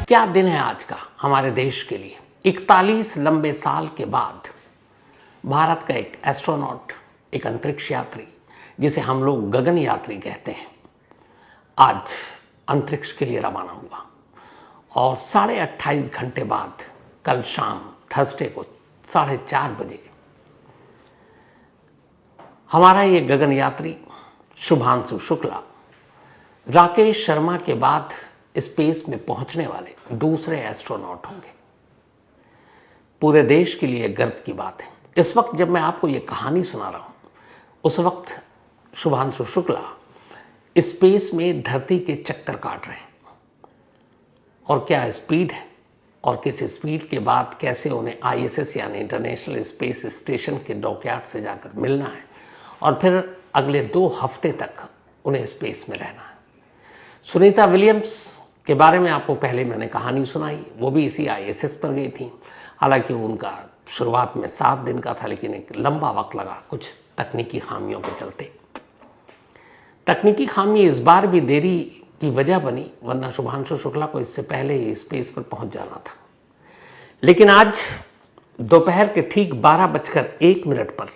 क्या दिन है आज का हमारे देश के लिए। 41 लंबे साल के बाद भारत का एक एस्ट्रोनॉट, एक अंतरिक्ष यात्री, जिसे हम लोग गगन यात्री कहते हैं, आज अंतरिक्ष के लिए रवाना हुआ। और 28.5 घंटे बाद कल शाम थर्सडे को 4:30 बजे हमारा ये गगन यात्री शुभांशु शुक्ला राकेश शर्मा के बाद स्पेस में पहुंचने वाले दूसरे एस्ट्रोनॉट होंगे। पूरे देश के लिए गर्व की बात है। इस वक्त जब मैं आपको ये कहानी सुना रहा हूं, उस वक्त शुभांशु शुक्ला स्पेस में धरती के चक्कर काट रहे हैं। और क्या स्पीड है, और किस स्पीड के बाद कैसे उन्हें ISS यानी इंटरनेशनल स्पेस स्टेशन के डॉकयार्ड से जाकर मिलना है, और फिर अगले 2 हफ्ते तक उन्हें स्पेस में रहना है। सुनीता विलियम्स के बारे में आपको पहले मैंने कहानी सुनाई, वो भी इसी ISS पर गई थी। हालांकि उनका शुरुआत में 7 दिन का था, लेकिन एक लंबा वक्त लगा कुछ तकनीकी खामियों के चलते। तकनीकी खामी इस बार भी देरी की वजह बनी, वरना शुभांशु शुक्ला को इससे पहले ही स्पेस पर पहुंच जाना था। लेकिन आज दोपहर के ठीक 12:01 पर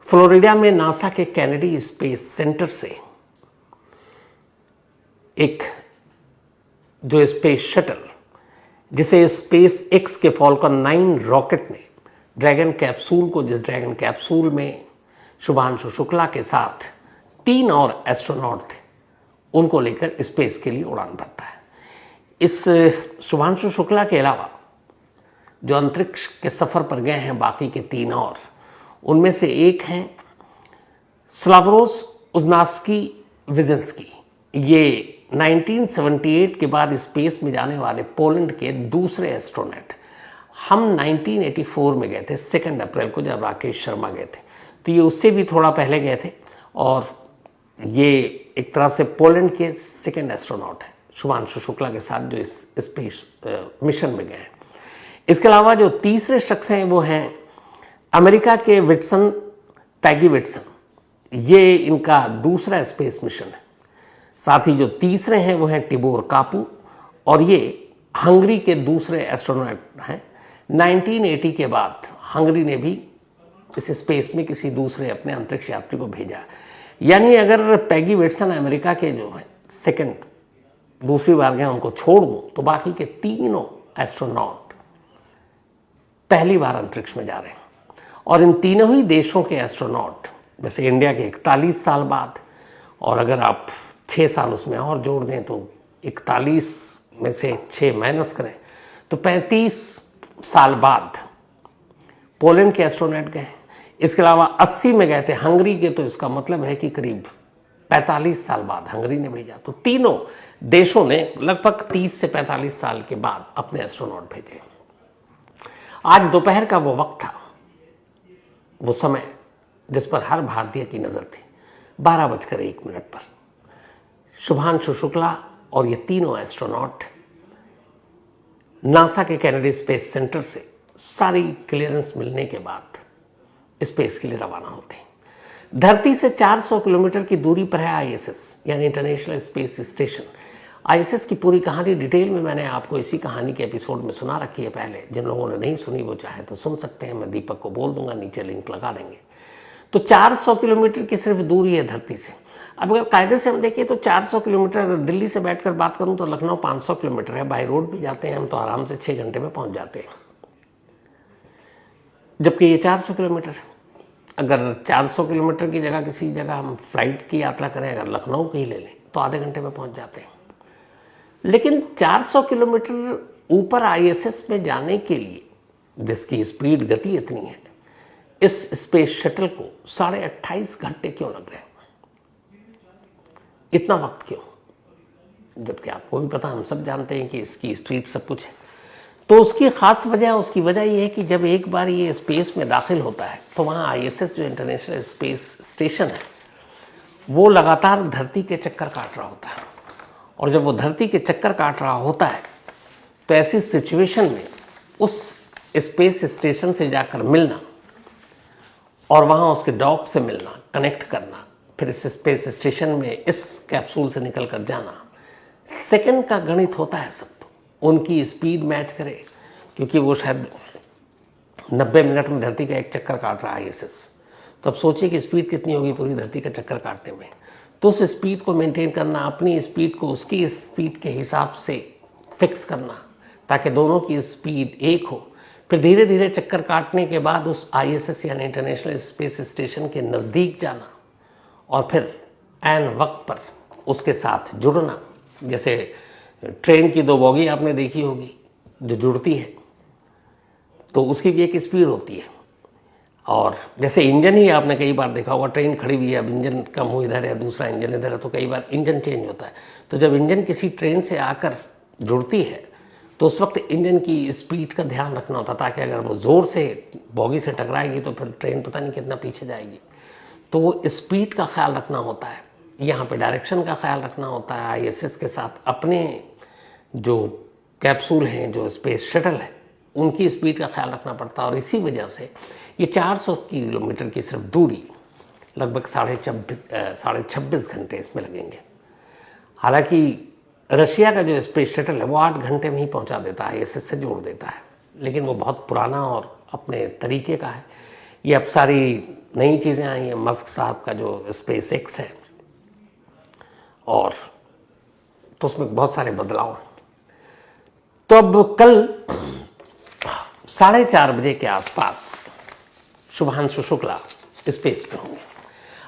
फ्लोरिडा में नासा के कैनेडी स्पेस सेंटर से एक जो स्पेस शटल, जिसे स्पेस एक्स के फॉल्कन 9 रॉकेट ने ड्रैगन कैप्सूल को, जिस ड्रैगन कैप्सूल में शुभांशु शुक्ला के साथ 3 और एस्ट्रोनॉट थे, उनको लेकर स्पेस के लिए उड़ान भरता है। इस शुभांशु शुक्ला के अलावा जो अंतरिक्ष के सफर पर गए हैं बाकी के 3 और, उनमें से एक हैं स्लावरोस उज़नास्की विजिंस्की। ये 1978 के बाद स्पेस में जाने वाले पोलैंड के दूसरे एस्ट्रोनॉट। हम 1984 में गए थे, 2 अप्रैल को, जब राकेश शर्मा गए थे। तो ये उससे भी थोड़ा पहले गए थे, और ये एक तरह से पोलैंड के 2nd एस्ट्रोनॉट है शुभांशु शुक्ला के साथ जो इस स्पेस मिशन में गए हैं। इसके अलावा जो तीसरे शख्स हैं वो हैं अमेरिका के विटसन, पैगी विटसन। ये इनका दूसरा स्पेस मिशन है। साथ ही जो तीसरे हैं वो हैं टिबोर कापू, और ये हंगरी के दूसरे एस्ट्रोनॉट हैं। 1980 के बाद हंगरी ने भी इस स्पेस में किसी दूसरे अपने अंतरिक्ष यात्री को भेजा। यानी अगर पैगी विटसन अमेरिका के जो है 2nd दूसरी बार गए, उनको छोड़ दूं, तो बाकी के 3 एस्ट्रोनॉट पहली बार अंतरिक्ष में जा रहे हैं। और इन तीनों ही देशों के एस्ट्रोनॉट, जैसे इंडिया के 41 साल बाद, और अगर आप 6 साल उसमें और जोड़ दें तो 41 में से 6 माइनस करें तो 35 साल बाद पोलैंड के एस्ट्रोनॉट गए। इसके अलावा 80 में गए थे हंगरी के, तो इसका मतलब है कि करीब 45 साल बाद हंगरी ने भेजा। तो तीनों देशों ने लगभग 30 से 45 साल के बाद अपने एस्ट्रोनॉट भेजे। आज दोपहर का वो वक्त था, वो समय जिस पर हर भारतीय की नजर थी। 12:01 पर शुभांशु शुक्ला और ये तीनों एस्ट्रोनॉट नासा के कैनेडी स्पेस सेंटर से सारी क्लियरेंस मिलने के बाद स्पेस के लिए रवाना होते हैं। धरती से 400 किलोमीटर की दूरी पर है ISS यानी इंटरनेशनल स्पेस स्टेशन। ISS की पूरी कहानी डिटेल में मैंने आपको इसी कहानी के एपिसोड में सुना रखी है पहले। जिन लोगों ने नहीं सुनी वो चाहे तो सुन सकते हैं, मैं दीपक को बोल दूंगा, नीचे लिंक लगा देंगे। तो 400 किलोमीटर की सिर्फ दूरी है धरती से। अब अगर कायदे से हम देखें तो 400 किलोमीटर, अगर दिल्ली से बैठकर बात करूं तो लखनऊ 500 किलोमीटर है। बाई रोड भी जाते हैं हम तो आराम से 6 घंटे में पहुंच जाते हैं, जबकि ये 400 किलोमीटर है। अगर 400 किलोमीटर की जगह किसी जगह हम फ्लाइट की यात्रा करें, अगर लखनऊ की ही ले लें, तो आधे घंटे में पहुंच जाते हैं। लेकिन 400 किलोमीटर ऊपर ISS में जाने के लिए, जिसकी स्पीड गति इतनी है, इस स्पेस शटल को 28.5 घंटे क्यों लग रहे हैं? इतना वक्त क्यों? जबकि आपको भी पता, हम सब जानते हैं कि इसकी स्पीड सब कुछ है। तो उसकी खास वजह, उसकी वजह यह है कि जब एक बार ये स्पेस में दाखिल होता है तो वहाँ ISS जो इंटरनेशनल स्पेस स्टेशन है, वो लगातार धरती के चक्कर काट रहा होता है। और जब वो धरती के चक्कर काट रहा होता है तो ऐसी सिचुएशन में उस स्पेस स्टेशन से जाकर मिलना और वहाँ उसके डॉक से मिलना, कनेक्ट करना, फिर इस स्पेस स्टेशन में इस कैप्सूल से निकल कर जाना, सेकंड का गणित होता है सब। उनकी स्पीड मैच करे, क्योंकि वो शायद 90 मिनट में धरती का एक चक्कर काट रहा है ISS। तो अब सोचिए कि स्पीड कितनी होगी पूरी धरती का चक्कर काटने में। तो उस स्पीड को मेंटेन करना, अपनी स्पीड को उसकी स्पीड के हिसाब से फिक्स करना ताकि दोनों की स्पीड एक हो, फिर धीरे धीरे चक्कर काटने के बाद उस ISS यानी इंटरनेशनल स्पेस स्टेशन के नज़दीक जाना और फिर ऐन वक्त पर उसके साथ जुड़ना। जैसे ट्रेन की 2 बोगी आपने देखी होगी जो जुड़ती है, तो उसकी भी एक स्पीड होती है। और जैसे इंजन ही आपने कई बार देखा होगा, ट्रेन खड़ी हुई है, अब इंजन का मुंह इधर है, दूसरा इंजन इधर है, तो कई बार इंजन चेंज होता है। तो जब इंजन किसी ट्रेन से आकर जुड़ती है तो उस वक्त इंजन की स्पीड का ध्यान रखना होता, ताकि अगर वो ज़ोर से बोगी से टकराएगी तो फिर ट्रेन पता नहीं कितना पीछे जाएगी। तो वो स्पीड का ख्याल रखना होता है, यहाँ पे डायरेक्शन का ख्याल रखना होता है। ISS के साथ अपने जो कैप्सूल हैं, जो स्पेस शटल है, उनकी स्पीड का ख्याल रखना पड़ता है। और इसी वजह से ये 400 किलोमीटर की सिर्फ दूरी लगभग 26.5 घंटे इसमें लगेंगे। हालांकि रशिया का जो स्पेस शटल है वो 8 घंटे में ही पहुंचा देता है, ISS से जोड़ देता है, लेकिन वो बहुत पुराना और अपने तरीके का है। ये अब सारी नई चीज़ें आई हैं, मस्क साहब का जो SpaceX है, और तो उसमें बहुत सारे बदलाव हैं। तो अब कल 4:30 बजे के आसपास शुभांशु शुक्ला स्पेस पे होंगे।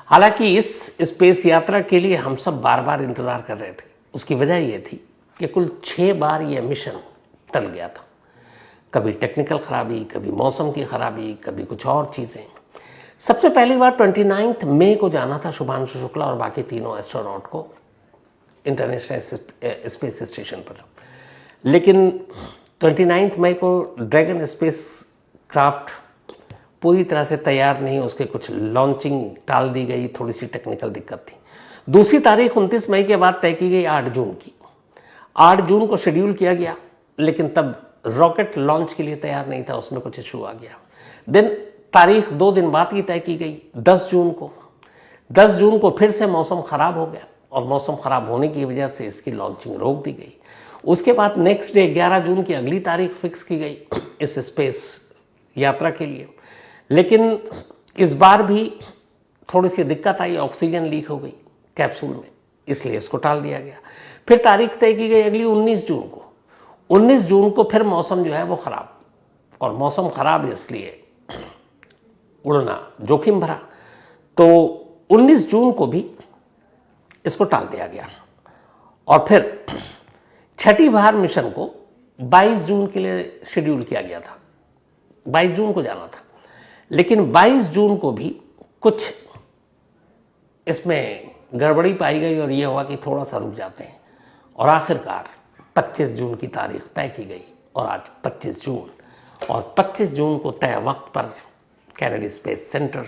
हालांकि इस स्पेस यात्रा के लिए हम सब बार बार इंतज़ार कर रहे थे। उसकी वजह ये थी कि कुल 6 बार यह मिशन टल गया था। कभी टेक्निकल खराबी, कभी मौसम की खराबी, कभी कुछ और चीज़ें। सबसे पहली बार 29 मई को जाना था शुभांशु शुक्ला और बाकी तीनों एस्ट्रोनॉट को इंटरनेशनल स्पेस स्टेशन पर, लेकिन 29 मई को ड्रैगन स्पेस क्राफ्ट पूरी तरह से तैयार नहीं, उसके कुछ लॉन्चिंग टाल दी गई, थोड़ी सी टेक्निकल दिक्कत थी। दूसरी तारीख 29 मई के बाद तय की गई 8 जून की। 8 जून को शेड्यूल किया गया, लेकिन तब रॉकेट लॉन्च के लिए तैयार नहीं था, उसमें कुछ इशू आ गया। तारीख 2 दिन बाद की तय की गई 10 जून को। 10 जून को फिर से मौसम खराब हो गया और मौसम खराब होने की वजह से इसकी लॉन्चिंग रोक दी गई। उसके बाद नेक्स्ट डे 11 जून की अगली तारीख फिक्स की गई इस स्पेस यात्रा के लिए, लेकिन इस बार भी थोड़ी सी दिक्कत आई, ऑक्सीजन लीक हो गई कैप्सूल में, इसलिए इसको टाल दिया गया। फिर तारीख तय की गई अगली 19 जून को। 19 जून को फिर मौसम जो है वो खराब, और मौसम खराब इसलिए उड़ना जोखिम भरा, तो 19 जून को भी इसको टाल दिया गया। और फिर छठी बार मिशन को 22 जून के लिए शेड्यूल किया गया था, 22 जून को जाना था, लेकिन 22 जून को भी कुछ इसमें गड़बड़ी पाई गई और यह हुआ कि थोड़ा सा रुक जाते हैं, और आखिरकार 25 जून की तारीख तय की गई और आज 25 जून, और 25 जून को तय वक्त पर कैनेडी स्पेस सेंटर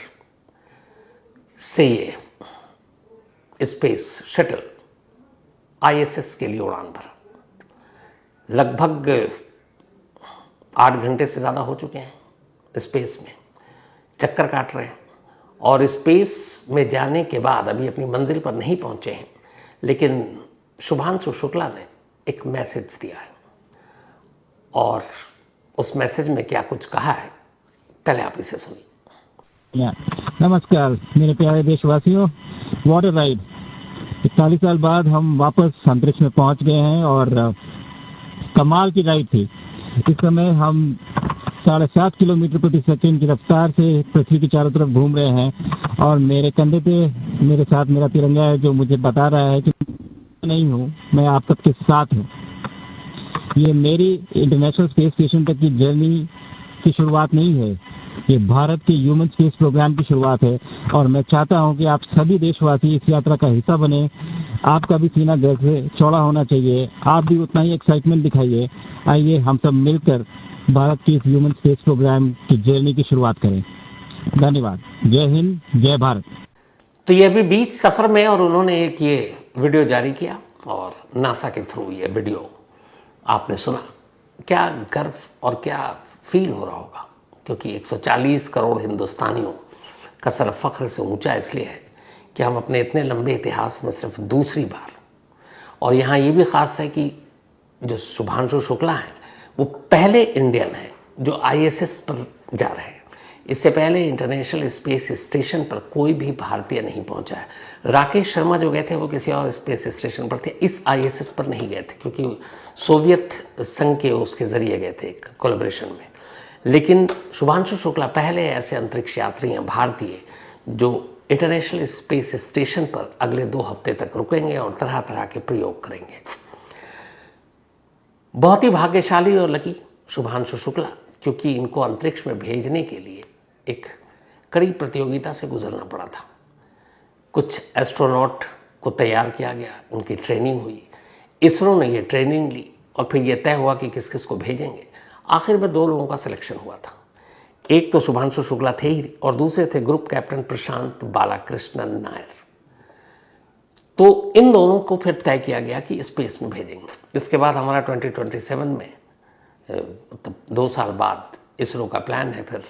से ये स्पेस शटल ISS के लिए उड़ान भरा। लगभग 8 घंटे से ज़्यादा हो चुके हैं स्पेस में, चक्कर काट रहे हैं, और स्पेस में जाने के बाद अभी अपनी मंजिल पर नहीं पहुंचे हैं, लेकिन शुभांशु शुक्ला ने एक मैसेज दिया है, और उस मैसेज में क्या कुछ कहा है पहले आप इसे सुनिए। नमस्कार मेरे प्यारे देशवासियों, वाटर राइड 41 साल बाद हम वापस अंतरिक्ष में पहुंच गए हैं और कमाल की राइड थी। इस समय हम 7.5 किलोमीटर प्रति सेकंड की रफ्तार से पृथ्वी के चारों तरफ घूम रहे हैं, और मेरे कंधे पे मेरे साथ मेरा तिरंगा है जो मुझे बता रहा है कि नहीं हूँ, मैं आप सबके साथ हूँ। ये मेरी इंटरनेशनल स्पेस स्टेशन तक की जर्नी की शुरुआत नहीं है, ये भारत के ह्यूमन स्पेस प्रोग्राम की शुरुआत है, और मैं चाहता हूं कि आप सभी देशवासी इस यात्रा का हिस्सा बने। आपका भी सीना गर्व से चौड़ा होना चाहिए, आप भी उतना ही एक्साइटमेंट दिखाइए। आइए हम सब मिलकर भारत के इस ह्यूमन स्पेस प्रोग्राम की जर्नी की शुरुआत करें। धन्यवाद। जय हिंद, जय भारत। तो ये अभी बीच सफर में, और उन्होंने एक ये वीडियो जारी किया और नासा के थ्रू ये वीडियो आपने सुना। क्या गर्व और क्या फील हो रहा होगा, क्योंकि 140 करोड़ हिंदुस्तानियों का सर फख्र से ऊंचा इसलिए है कि हम अपने इतने लंबे इतिहास में सिर्फ दूसरी बार, और यहाँ ये भी ख़ास है कि जो शुभांशु शुक्ला हैं वो पहले इंडियन हैं जो आईएसएस पर जा रहे हैं। इससे पहले इंटरनेशनल स्पेस स्टेशन पर कोई भी भारतीय नहीं पहुंचा है। राकेश शर्मा जो गए थे वो किसी और स्पेस स्टेशन पर थे, इस आईएसएस पर नहीं गए थे क्योंकि सोवियत संघ के उसके जरिए गए थे कोलैबोरेशन में। लेकिन शुभांशु शुक्ला पहले ऐसे अंतरिक्ष यात्री हैं भारतीय जो इंटरनेशनल स्पेस स्टेशन पर अगले 2 हफ्ते तक रुकेंगे और तरह तरह के प्रयोग करेंगे। बहुत ही भाग्यशाली और लकी शुभांशु शुक्ला, क्योंकि इनको अंतरिक्ष में भेजने के लिए एक कड़ी प्रतियोगिता से गुजरना पड़ा था। कुछ एस्ट्रोनॉट को तैयार किया गया, उनकी ट्रेनिंग हुई, इसरो ने ये ट्रेनिंग ली और फिर यह तय हुआ कि किस किस को भेजेंगे। आखिर में 2 लोगों का सिलेक्शन हुआ था। एक तो शुभांशु शुक्ला थे ही और दूसरे थे ग्रुप कैप्टन प्रशांत बालाकृष्णन नायर। तो इन दोनों को फिर तय किया गया कि स्पेस में भेजेंगे। इसके बाद हमारा 2027 में मतलब 2 साल बाद इसरो का प्लान है फिर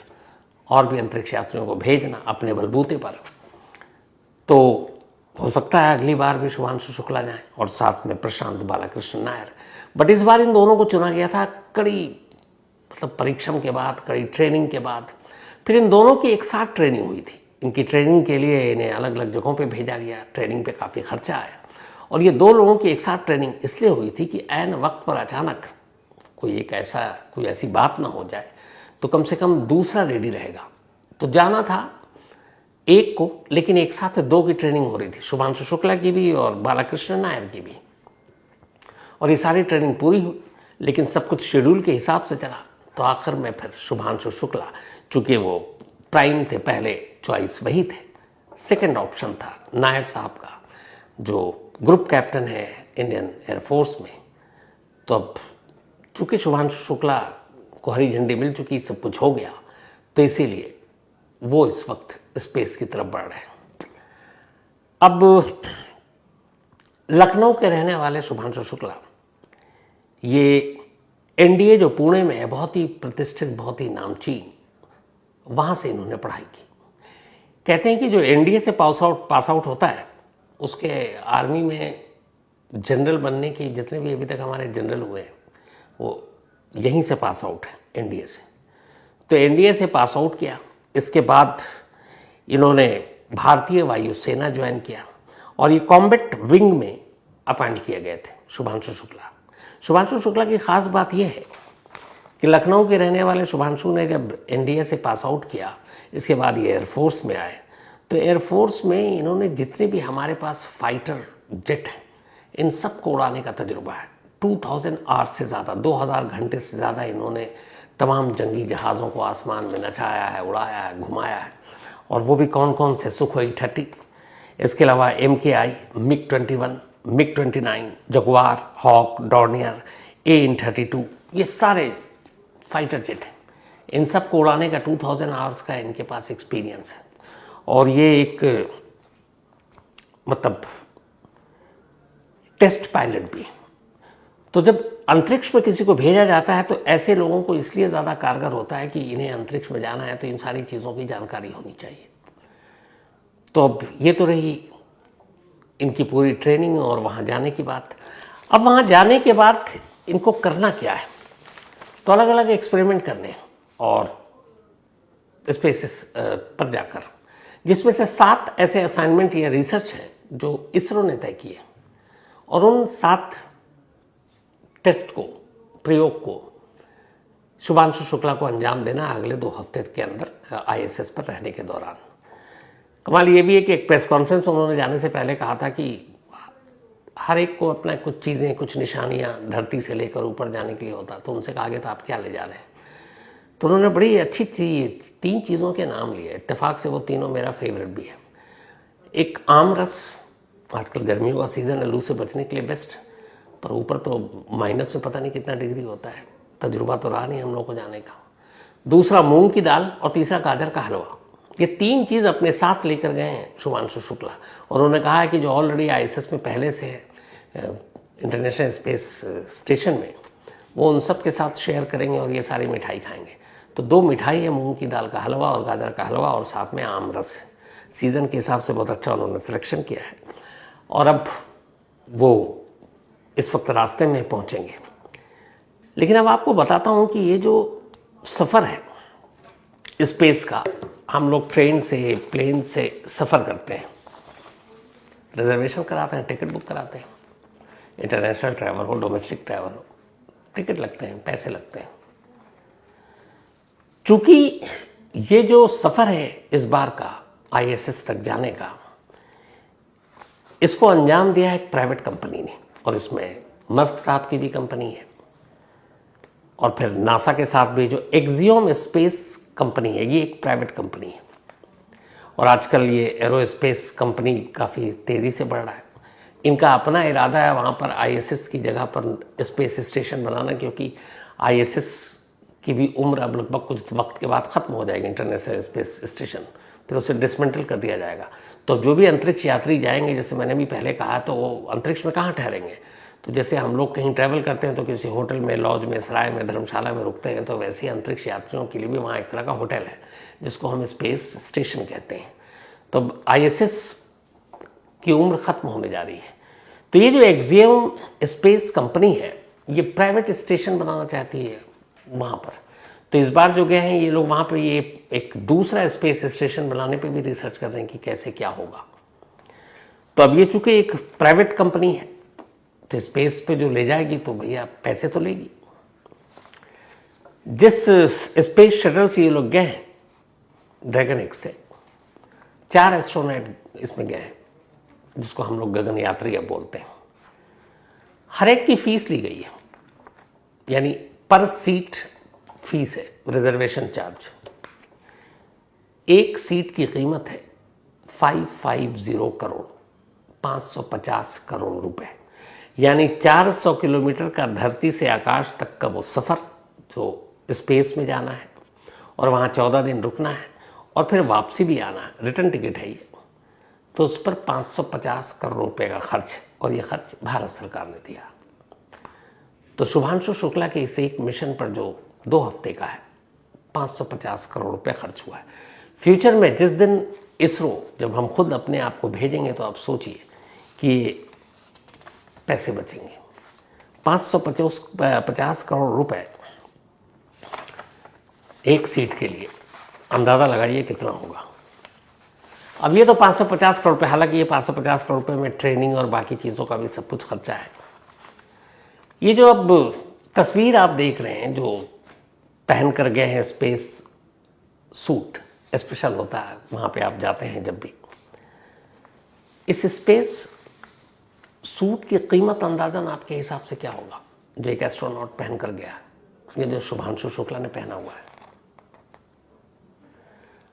और भी अंतरिक्ष यात्रियों को भेजना अपने बलबूते पर। तो हो सकता है अगली बार भी शुभांशु शुक्ला जाए और साथ में प्रशांत बालाकृष्ण नायर। बट इस बार इन दोनों को चुना गया था कड़ी मतलब परीक्षण के बाद, कड़ी ट्रेनिंग के बाद। फिर इन दोनों की एक साथ ट्रेनिंग हुई थी। इनकी ट्रेनिंग के लिए इन्हें अलग अलग जगहों पे भेजा गया, ट्रेनिंग पे काफ़ी खर्चा आया। और ये 2 लोगों की एक साथ ट्रेनिंग इसलिए हुई थी कि ऐन वक्त पर अचानक कोई ऐसी बात ना हो जाए तो कम से कम दूसरा रेडी रहेगा। तो जाना था एक को, लेकिन एक साथ 2 की ट्रेनिंग हो रही थी, शुभांशु शुक्ला की भी और बालाकृष्ण नायर की भी। और ये सारी ट्रेनिंग पूरी हुई, लेकिन सब कुछ शेड्यूल के हिसाब से चला। तो आखिर में फिर शुभांशु शुक्ला, चूंकि वो प्राइम थे, पहले चॉइस वही थे, सेकंड ऑप्शन था नायर साहब का जो ग्रुप कैप्टन है इंडियन एयरफोर्स में। तो अब चूंकि शुभांशु शुक्ला को हरी झंडी मिल चुकी, सब कुछ हो गया, तो इसीलिए वो इस वक्त स्पेस की तरफ बढ़ रहे हैं। अब लखनऊ के रहने वाले शुभांशु शुक्ला, ये एनडीए जो पुणे में है, बहुत ही प्रतिष्ठित, बहुत ही नामचीन, वहाँ से इन्होंने पढ़ाई की। कहते हैं कि जो एनडीए से पास आउट होता है उसके आर्मी में जनरल बनने की जितने भी अभी तक हमारे जनरल हुए हैं वो यहीं से पास आउट है, एनडीए से। तो एनडीए से पास आउट किया, इसके बाद इन्होंने भारतीय वायुसेना ज्वाइन किया और ये कॉम्बैट विंग में अपॉइंट किए गए थे शुभांशु शुक्ला। शुभांशु शुक्ला की खास बात यह है कि लखनऊ के रहने वाले शुभांशु ने जब एनडीए से पास आउट किया, इसके बाद ये एयरफोर्स में आए। तो एयरफोर्स में इन्होंने जितने भी हमारे पास फाइटर जेट हैं, इन सब को उड़ाने का तजुर्बा है। 2000 आवर्स से ज़्यादा, 2000 घंटे से ज़्यादा इन्होंने तमाम जंगी जहाज़ों को आसमान में नचाया है, उड़ाया है, घुमाया है। और वो भी कौन कौन से, सुखोई 30, इसके अलावा MKI, MiG-21, MiG-29, Jaguar, hoc, Dornier, AN-32, ये सारे फाइटर जेट हैं। इन सब को उड़ाने का 2000 आवर्स का इनके पास एक्सपीरियंस है। और ये एक मतलब टेस्ट पायलट भी। तो जब अंतरिक्ष में किसी को भेजा जाता है तो ऐसे लोगों को इसलिए ज़्यादा कारगर होता है कि इन्हें अंतरिक्ष में जाना है तो इन सारी चीज़ों की जानकारी होनी चाहिए। तो अब ये तो रही इनकी पूरी ट्रेनिंग और वहाँ जाने की बात। अब वहाँ जाने के बाद इनको करना क्या है, तो अलग अलग एक्सपेरिमेंट करने हैं और स्पेस पर जाकर, जिसमें से 7 ऐसे असाइनमेंट या रिसर्च हैं जो इसरो ने तय किए। और उन 7 टेस्ट को, प्रयोग को शुभांशु शुक्ला को अंजाम देना अगले 2 हफ्ते के अंदर आईएसएस पर रहने के दौरान। कमाल ये भी है कि एक प्रेस कॉन्फ्रेंस उन्होंने जाने से पहले कहा था कि हर एक को अपना कुछ चीज़ें, कुछ निशानियां धरती से लेकर ऊपर जाने के लिए होता। तो उनसे कहा गया था आप क्या ले जा रहे हैं, तो उन्होंने बड़ी अच्छी 3 चीज़ों के नाम लिए। इत्तेफाक से वो तीनों मेरा फेवरेट भी है। एक आम रस, आजकल गर्मियों का सीज़न है, लू से बचने के लिए बेस्ट, पर ऊपर तो माइनस में पता नहीं कितना डिग्री होता है, तजुर्बा तो रहा नहीं हम लोग को जाने का। दूसरा मूंग की दाल और तीसरा गाजर का हलवा। ये 3 चीज़ अपने साथ लेकर गए हैं शुभांशु शुक्ला। और उन्होंने कहा है कि जो ऑलरेडी आईएसएस में पहले से है इंटरनेशनल स्पेस स्टेशन में, वो उन सब के साथ शेयर करेंगे और ये सारी मिठाई खाएंगे। तो 2 मिठाई है, मूंग की दाल का हलवा और गाजर का हलवा, और साथ में आम रस है। सीज़न के हिसाब से बहुत अच्छा उन्होंने सिलेक्शन किया है। और अब वो इस वक्त रास्ते में पहुंचेंगे लेकिन अब आपको बताता हूं कि ये जो सफ़र है स्पेस का, हम लोग ट्रेन से, प्लेन से सफ़र करते हैं, रिजर्वेशन कराते हैं, टिकट बुक कराते हैं, इंटरनेशनल ट्रैवल हो, डोमेस्टिक ट्रैवल हो, टिकट लगते हैं, पैसे लगते हैं। चूंकि ये जो सफ़र है इस बार का ISS तक जाने का, इसको अंजाम दिया है एक प्राइवेट कंपनी ने, और इसमें मस्क साहब की भी कंपनी है, और फिर नासा के साथ भी जो एक्सियोम स्पेस कंपनी है, ये एक प्राइवेट कंपनी है। और आजकल ये एरोस्पेस कंपनी काफ़ी तेज़ी से बढ़ रहा है। इनका अपना इरादा है वहाँ पर ISS की जगह पर स्पेस स्टेशन बनाना, क्योंकि ISS की भी उम्र अब लगभग कुछ वक्त के बाद ख़त्म हो जाएगी, इंटरनेशनल स्पेस स्टेशन, फिर उसे डिसमेंटल कर दिया जाएगा। तो जो भी अंतरिक्ष यात्री जाएंगे, जैसे मैंने भी पहले कहा, तो वो अंतरिक्ष में कहाँ ठहरेंगे? तो जैसे हम लोग कहीं ट्रैवल करते हैं तो किसी होटल में, लॉज में, सराय में, धर्मशाला में रुकते हैं, तो वैसे ही अंतरिक्ष यात्रियों के लिए भी वहाँ एक तरह का होटल है जिसको हम स्पेस स्टेशन कहते हैं। तो ISS की उम्र खत्म होने जा रही है, तो ये जो एक्सियोम स्पेस कंपनी है, ये प्राइवेट स्टेशन बनाना चाहती है वहाँ पर। तो इस बार जो गए हैं ये लोग वहाँ पर, ये एक दूसरा स्पेस स्टेशन बनाने पे भी रिसर्च कर रहे हैं कि कैसे क्या होगा। तो अब ये चूंकि एक प्राइवेट कंपनी है, तो स्पेस पे जो ले जाएगी तो भैया पैसे तो लेगी। जिस स्पेस शटल से ये लोग गए हैं, ड्रैगन एक्स से, 4 एस्ट्रोनॉट इसमें गए हैं, जिसको हम लोग गगन यात्री अब बोलते हैं। हर एक की फीस ली गई है, यानी पर सीट फीस है, रिजर्वेशन चार्ज। एक सीट की कीमत है 550 करोड़, 550 करोड़ रुपए, यानी 400 किलोमीटर का धरती से आकाश तक का वो सफ़र जो स्पेस में जाना है, और वहाँ 14 दिन रुकना है, और फिर वापसी भी आना है, रिटर्न टिकट है ये। तो उस पर 550 करोड़ रुपए का खर्च है, और ये खर्च भारत सरकार ने दिया। तो शुभांशु शुक्ला के इस एक मिशन पर जो 2 हफ्ते का है, 550 करोड़ रुपए खर्च हुआ है। फ्यूचर में जिस दिन इसरो, जब हम खुद अपने आप को भेजेंगे, तो आप सोचिए कि पैसे बचेंगे। 550 करोड़ रुपए एक सीट के लिए, अंदाज़ा लगाइए कितना होगा। अब ये तो 550 करोड़ रुपये, हालांकि ये 550 करोड़ रुपये में ट्रेनिंग और बाकी चीज़ों का भी सब कुछ खर्चा है। ये जो अब तस्वीर आप देख रहे हैं, जो पहन कर गए हैं स्पेस सूट, स्पेशल होता है वहाँ पे आप जाते हैं जब भी, इस स्पेस सूट की कीमत अंदाजन आपके हिसाब से क्या होगा, जो एक एस्ट्रोनॉट पहन कर गया है, ये जो शुभांशु शुक्ला ने पहना हुआ है?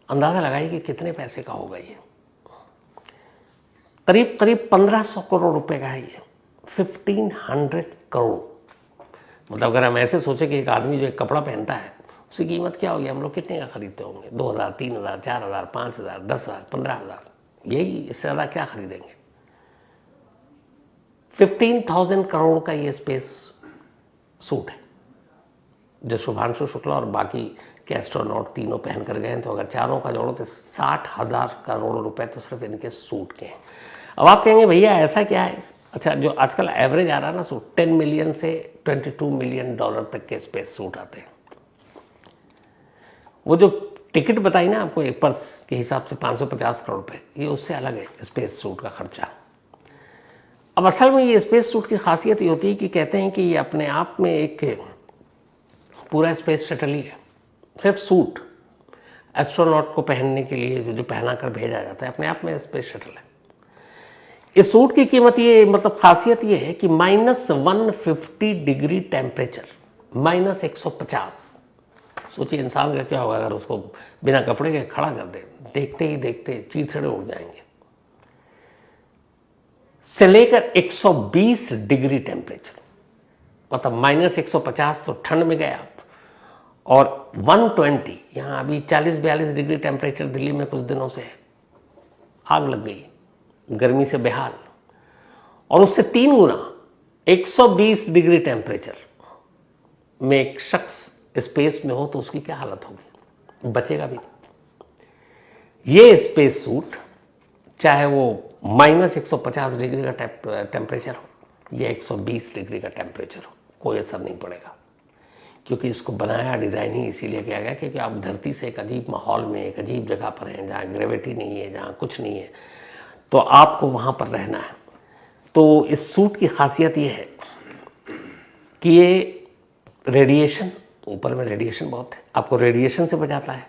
अंदाजा लगाइए कि कितने पैसे का होगा ये। करीब करीब 1500 करोड़ रुपए का है ये, 1500 करोड़। मतलब अगर हम ऐसे सोचे कि एक आदमी जो एक कपड़ा पहनता है, उसकी कीमत क्या होगी, हम लोग कितने का खरीदते होंगे? 2000, 3000, 4000, 5000, 10000, 15000, यही, इससे ज़्यादा क्या खरीदेंगे? 15,000 करोड़ का ये स्पेस सूट है, जो शुभांशु शुक्ला और बाकी के एस्ट्रोनॉट तीनों पहन कर गए हैं। तो अगर चारों का जोड़ो तो 60,000 करोड़ रुपए तो सिर्फ इनके सूट के हैं। अब आप कहेंगे भैया ऐसा क्या है? अच्छा, जो आजकल एवरेज आ रहा है ना सूट, 10 मिलियन से 22 मिलियन डॉलर तक के स्पेस सूट आते हैं। वो जो टिकट बताई ना आपको एक पर्स के हिसाब से 550 करोड़ रुपए, ये उससे अलग है स्पेस सूट का खर्चा। अब असल में ये स्पेस सूट की खासियत ये होती है कि कहते हैं कि ये अपने आप में एक पूरा स्पेस शटल ही है, सिर्फ सूट एस्ट्रोनॉट को पहनने के लिए जो पहना कर भेजा जाता है, अपने आप में स्पेस शटल है। इस सूट की कीमत ये, मतलब खासियत ये है कि -150 डिग्री टेम्परेचर, -150। सोचिए इंसान का क्या होगा अगर उसको बिना कपड़े के खड़ा कर दे, देखते ही देखते चीथड़े उड़ जाएंगे। से लेकर 120 डिग्री टेम्परेचर, मतलब -150 तो ठंड में गए आप, और 120, यहाँ अभी 40-42 डिग्री टेम्परेचर दिल्ली में कुछ दिनों से है, आग लग गई, गर्मी से बेहाल। और उससे 3 गुना 120 डिग्री टेम्परेचर में एक शख्स स्पेस में हो तो उसकी क्या हालत होगी? बचेगा भी नहीं। ये स्पेस सूट, चाहे वो -150 डिग्री का टेम्परेचर हो या 120 डिग्री का टेम्परेचर हो, कोई असर नहीं पड़ेगा। क्योंकि इसको बनाया डिज़ाइन ही इसीलिए किया गया क्योंकि आप धरती से एक अजीब माहौल में, एक अजीब जगह पर हैं जहाँ ग्रेविटी नहीं है, जहाँ कुछ नहीं है, तो आपको वहाँ पर रहना है। तो इस सूट की खासियत ये है कि ये रेडिएशन, ऊपर में रेडिएशन बहुत है, आपको रेडिएशन से बचाता है,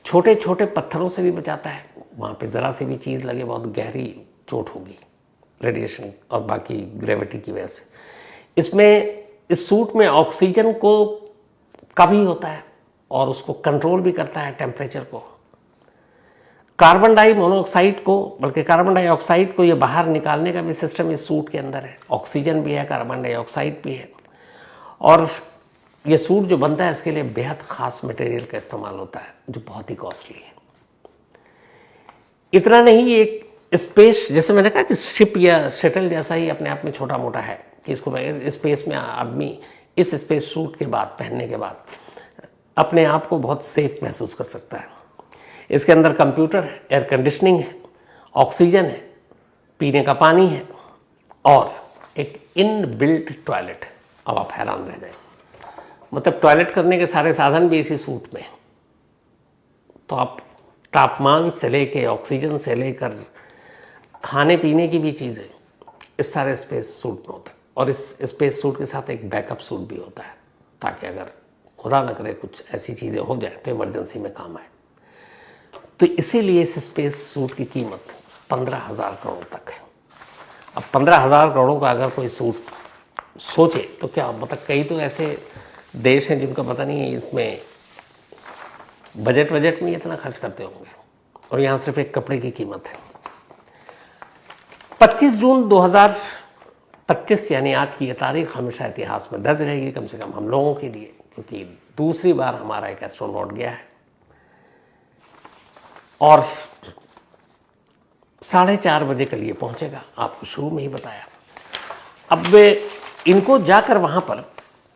छोटे छोटे पत्थरों से भी बचाता है, वहाँ पे ज़रा सी भी चीज़ लगे बहुत गहरी चोट होगी रेडिएशन और बाकी ग्रेविटी की वजह से। इसमें इस सूट में ऑक्सीजन को कभी होता है और उसको कंट्रोल भी करता है टेम्परेचर को। कार्बन डाई मोनोऑक्साइड को, बल्कि कार्बन डाइऑक्साइड को ये बाहर निकालने का भी सिस्टम इस सूट के अंदर है। ऑक्सीजन भी है, कार्बन डाइऑक्साइड भी है। और ये सूट जो बनता है इसके लिए बेहद खास मटेरियल का इस्तेमाल होता है जो बहुत ही कॉस्टली है। इतना नहीं, एक स्पेस, जैसे मैंने कहा कि शिप या शटल जैसा ही अपने आप में छोटा मोटा है कि इसको स्पेस में आदमी इस स्पेस सूट के बाद, पहनने के बाद अपने आप को बहुत सेफ महसूस कर सकता है। इसके अंदर कंप्यूटर है, एयर कंडीशनिंग है, ऑक्सीजन है, पीने का पानी है और एक इनबिल्ट टॉयलेट है। अब आप हैरान रह जाए, मतलब टॉयलेट करने के सारे साधन भी इसी सूट में हैं। तो आप तापमान से लेके, ऑक्सीजन से लेकर खाने पीने की भी चीज़ें इस सारे स्पेस सूट में होता है। और इस स्पेस सूट के साथ एक बैकअप सूट भी होता है ताकि अगर खुदा न करे कुछ ऐसी चीज़ें हो जाए तो इमरजेंसी में काम आए। तो इसीलिए इस स्पेस सूट की कीमत 15,000 करोड़ तक है। अब 15,000 करोड़ का अगर कोई सूट सोचे तो क्या, मतलब कई तो ऐसे देश हैं जिनका पता नहीं है इसमें बजट में इतना खर्च करते होंगे, और यहाँ सिर्फ एक कपड़े की कीमत है। 25 जून 2025 यानी आज की ये तारीख हमेशा इतिहास में दर्ज रहेगी, कम से कम हम लोगों के लिए, क्योंकि दूसरी बार हमारा एक एस्ट्रोनॉट गया है और 4:30 बजे के लिए पहुंचेगा। आपको शुरू में ही बताया। अब इनको जाकर वहां पर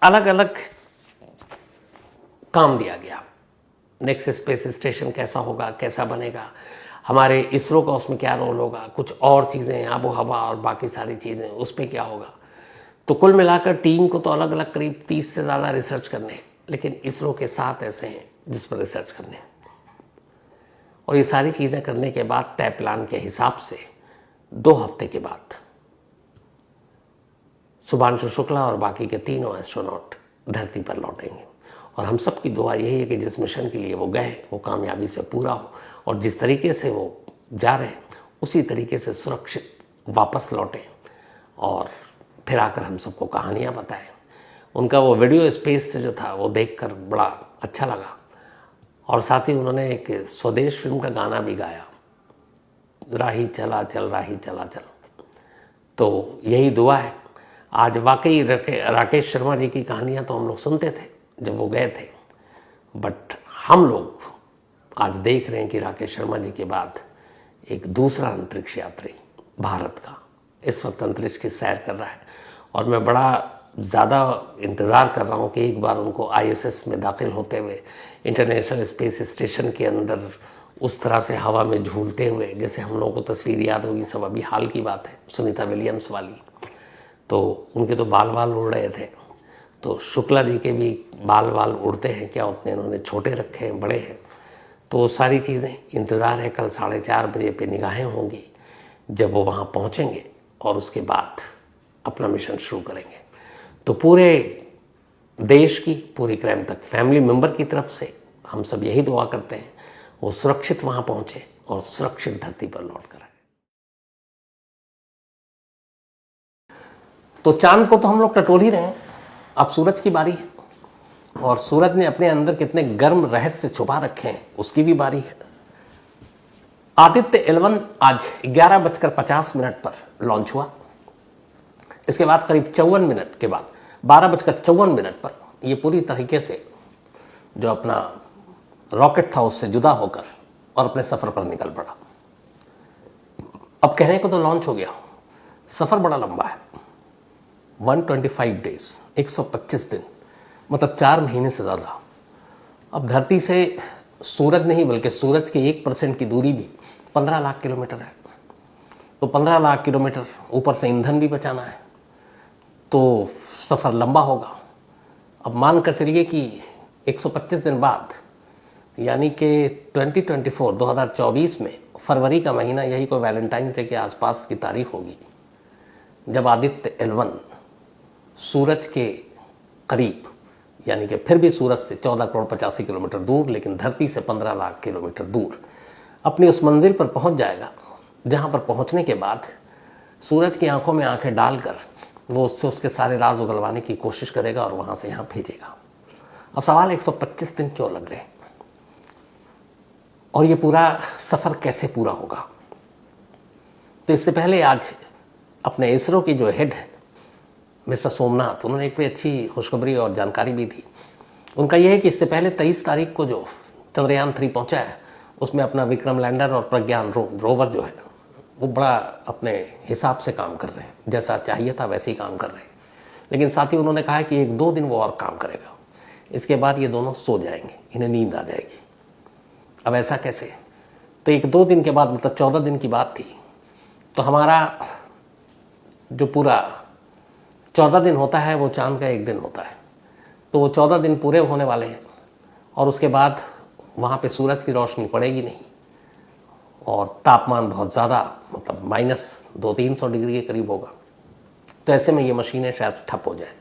अलग अलग काम दिया गया। नेक्स्ट स्पेस स्टेशन कैसा होगा, कैसा बनेगा, हमारे इसरो का उसमें क्या रोल होगा, कुछ और चीज़ें, आबो हवा और बाकी सारी चीज़ें, उस पर क्या होगा। तो कुल मिलाकर टीम को तो अलग अलग करीब 30 से ज़्यादा रिसर्च करने हैं, लेकिन इसरो के 7 ऐसे हैं जिस पर रिसर्च करने हैं। और ये सारी चीज़ें करने के बाद तय प्लान के हिसाब से 2 हफ्ते के बाद शुभांशु शुक्ला और बाकी के तीनों एस्ट्रोनॉट धरती पर लौटेंगे। और हम सब की दुआ यही है कि जिस मिशन के लिए वो गए वो कामयाबी से पूरा हो और जिस तरीके से वो जा रहे हैं उसी तरीके से सुरक्षित वापस लौटें और फिर आकर हम सबको कहानियाँ बताएं। उनका वो वीडियो स्पेस से जो था वो देखकर बड़ा अच्छा लगा। और साथ ही उन्होंने एक स्वदेश फिल्म का गाना भी गाया, राही चला चल राही चला चल। तो यही दुआ है। आज वाकई राकेश शर्मा जी की कहानियाँ तो हम लोग सुनते थे जब वो गए थे, बट हम लोग आज देख रहे हैं कि राकेश शर्मा जी के बाद एक दूसरा अंतरिक्ष यात्री भारत का इस वक्त अंतरिक्ष की सैर कर रहा है। और मैं बड़ा ज़्यादा इंतज़ार कर रहा हूँ कि एक बार उनको ISS में दाखिल होते हुए इंटरनेशनल स्पेस स्टेशन के अंदर उस तरह से हवा में झूलते हुए, जैसे हम लोगों को तस्वीर याद होगी, सब अभी हाल की बात है, सुनीता विलियम्स वाली। तो उनके तो बाल उड़ रहे थे, तो शुक्ला जी के भी बाल उड़ते हैं क्या, उतने उन्होंने छोटे रखे हैं, बड़े हैं। तो सारी चीज़ें इंतज़ार है। कल 4:30 बजे पे निगाहें होंगी जब वो वहाँ पहुँचेंगे और उसके बाद अपना मिशन शुरू करेंगे। तो पूरे देश की, पूरी क्राइम तक फैमिली मेंबर की तरफ से हम सब यही दुआ करते हैं वो सुरक्षित वहाँ पहुँचे और सुरक्षित धरती पर लौट कर आए। तो चांद को तो हम लोग टटोल ही रहे हैं, अब सूरज की बारी है। और सूरज ने अपने अंदर कितने गर्म रहस्य छुपा रखे हैं उसकी भी बारी है। आदित्य 11 आज 11:50 पर लॉन्च हुआ। इसके बाद करीब 54 मिनट के बाद 12:54 पर ये पूरी तरीके से जो अपना रॉकेट था उससे जुदा होकर और अपने सफ़र पर निकल पड़ा। अब कहने को तो लॉन्च हो गया, सफ़र बड़ा लंबा है, 125 डेज, 125 दिन, मतलब 4 महीने से ज़्यादा। अब धरती से सूरज नहीं बल्कि सूरज के 1% की दूरी भी 15 लाख किलोमीटर है। तो 15 लाख किलोमीटर, ऊपर से ईंधन भी बचाना है, तो सफ़र लंबा होगा। अब मान कर चलिए कि 125 दिन बाद यानी कि 2024 में फरवरी का महीना, यही कोई वैलेंटाइन डे के आसपास की तारीख होगी, जब आदित्य L1 सूरज के करीब, यानी कि फिर भी सूरज से 14 करोड़ 85 किलोमीटर दूर, लेकिन धरती से 15 लाख किलोमीटर दूर अपनी उस मंजिल पर पहुंच जाएगा, जहां पर पहुंचने के बाद सूरज की आंखों में आंखें डालकर वो उससे उसके सारे राज उगलवाने की कोशिश करेगा और वहां से यहां भेजेगा। अब सवाल 125 दिन क्यों लग रहे हैं और ये पूरा सफर कैसे पूरा होगा? तो इससे पहले आज अपने इसरो की जो हेड है मिस्टर सोमनाथ, उन्होंने एक बड़ी अच्छी खुशखबरी और जानकारी भी दी। उनका यह है कि इससे पहले 23 तारीख को जो चंद्रयान 3 पहुंचा है, उसमें अपना विक्रम लैंडर और प्रज्ञान रोवर जो है वो बड़ा अपने हिसाब से काम कर रहे हैं, जैसा चाहिए था वैसे ही काम कर रहे हैं। लेकिन साथ ही उन्होंने कहा कि 1-2 दिन वो और काम करेगा, इसके बाद ये दोनों सो जाएंगे, इन्हें नींद आ जाएगी। अब ऐसा कैसे? तो 1-2 दिन के बाद, मतलब 14 दिन की बात थी, तो हमारा जो पूरा 14 दिन होता है वो चांद का 1 दिन होता है, तो वो 14 दिन पूरे होने वाले हैं और उसके बाद वहाँ पे सूरज की रोशनी पड़ेगी नहीं और तापमान बहुत ज़्यादा, मतलब -200-300 डिग्री के करीब होगा। तो ऐसे में ये मशीनें शायद ठप हो जाए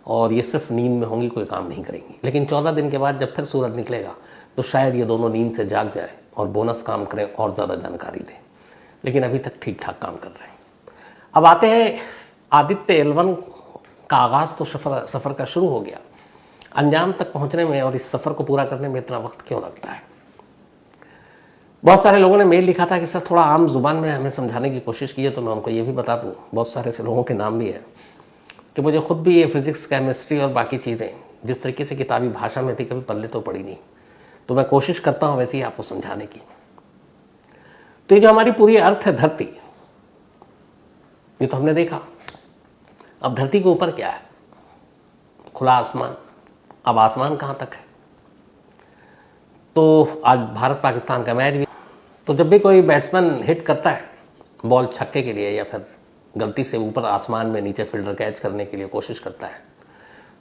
और ये सिर्फ नींद में होंगी, कोई काम नहीं करेंगी। लेकिन 14 दिन के बाद जब फिर सूरज निकलेगा तो शायद ये दोनों नींद से जाग जाए और बोनस काम करें और ज़्यादा जानकारी दें, लेकिन अभी तक ठीक ठाक काम कर रहे हैं। अब आते हैं आदित्य L1 का आगाज़ तो सफ़र का शुरू हो गया, अंजाम तक पहुंचने में और इस सफ़र को पूरा करने में इतना वक्त क्यों लगता है? बहुत सारे लोगों ने मेल लिखा था कि सर थोड़ा आम जुबान में हमें समझाने की कोशिश की है, तो मैं उनको ये भी बता दूं, बहुत सारे ऐसे लोगों के नाम भी है कि मुझे खुद भी ये फिज़िक्स, केमिस्ट्री और बाकी चीज़ें जिस तरीके से किताबी भाषा में थी, कभी पल्ले तो पड़ी नहीं, तो मैं कोशिश करता हूँ वैसे ही आपको समझाने की। तो ये जो हमारी पूरी अर्थ है धरती, ये तो हमने देखा। अब धरती के ऊपर क्या है? खुला आसमान। अब आसमान कहाँ तक है? तो आज भारत पाकिस्तान का मैच भी, तो जब भी कोई बैट्समैन हिट करता है बॉल छक्के के लिए या फिर गलती से ऊपर आसमान में नीचे फील्डर कैच करने के लिए कोशिश करता है,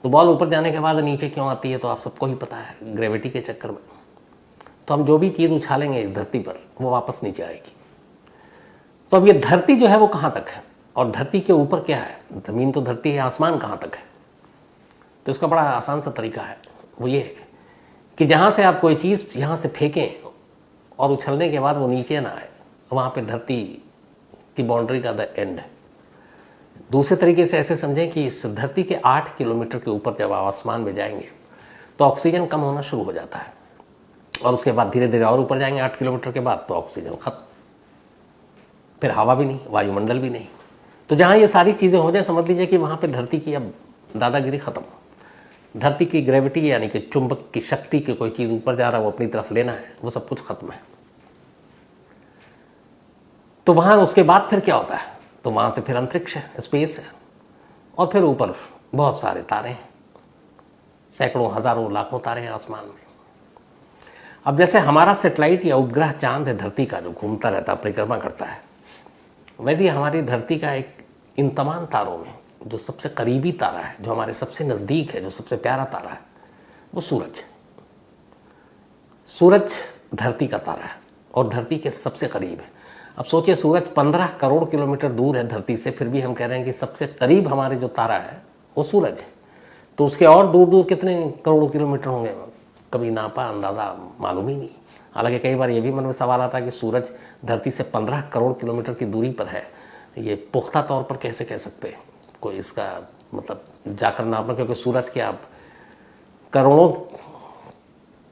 तो बॉल ऊपर जाने के बाद नीचे क्यों आती है? तो आप सबको ही पता है, ग्रेविटी के चक्कर में। तो हम जो भी चीज़ उछालेंगे इस धरती पर वो वापस नीचे आएगी। तो अब ये धरती जो है वो कहाँ तक है और धरती के ऊपर क्या है? ज़मीन तो धरती है, आसमान कहाँ तक है? तो इसका बड़ा आसान सा तरीका है, वो ये है कि जहाँ से आप कोई चीज़ यहाँ से फेंकें और उछलने के बाद वो नीचे ना आए, वहाँ पे धरती की बाउंड्री का द एंड है। दूसरे तरीके से ऐसे समझें कि इस धरती के 8 किलोमीटर के ऊपर जब आप आसमान में जाएंगे तो ऑक्सीजन कम होना शुरू हो जाता है और उसके बाद धीरे धीरे और ऊपर जाएंगे 8 किलोमीटर के बाद तो ऑक्सीजन खत्म, फिर हवा भी नहीं, वायुमंडल भी नहीं। तो जहाँ ये सारी चीज़ें हो जाए, समझ लीजिए कि वहाँ पे धरती की अब दादागिरी खत्म। धरती की ग्रेविटी यानी कि चुंबक की शक्ति की कोई चीज़ ऊपर जा रहा है वो अपनी तरफ लेना है, वो सब कुछ खत्म है। तो वहाँ उसके बाद फिर क्या होता है? तो वहाँ से फिर अंतरिक्ष है, स्पेस है, और फिर ऊपर बहुत सारे तारे हैं, सैकड़ों, हजारों, लाखों तारे हैं आसमान में। अब जैसे हमारा सैटेलाइट या उपग्रह चांद है धरती का, जो घूमता रहता है, परिक्रमा करता है, वैसे ही हमारी धरती का एक इन तमाम तारों में जो सबसे करीबी तारा है, जो हमारे सबसे नज़दीक है, जो सबसे प्यारा तारा है, वो सूरज है। सूरज धरती का तारा है और धरती के सबसे करीब है। अब सोचिए, सूरज 15 करोड़ किलोमीटर दूर है धरती से, फिर भी हम कह रहे हैं कि सबसे करीब हमारे जो तारा है वो सूरज है। तो उसके और दूर दूर कितने करोड़ों किलोमीटर होंगे, कभी नापा, अंदाज़ा मालूम ही नहीं। हालांकि कई बार ये भी मन में सवाल आता है कि सूरज धरती से 15 करोड़ किलोमीटर की दूरी पर है, ये पुख्ता तौर पर कैसे कह सकते हैं? कोई इसका मतलब जाकर नापना, क्योंकि सूरज के आप करोड़ों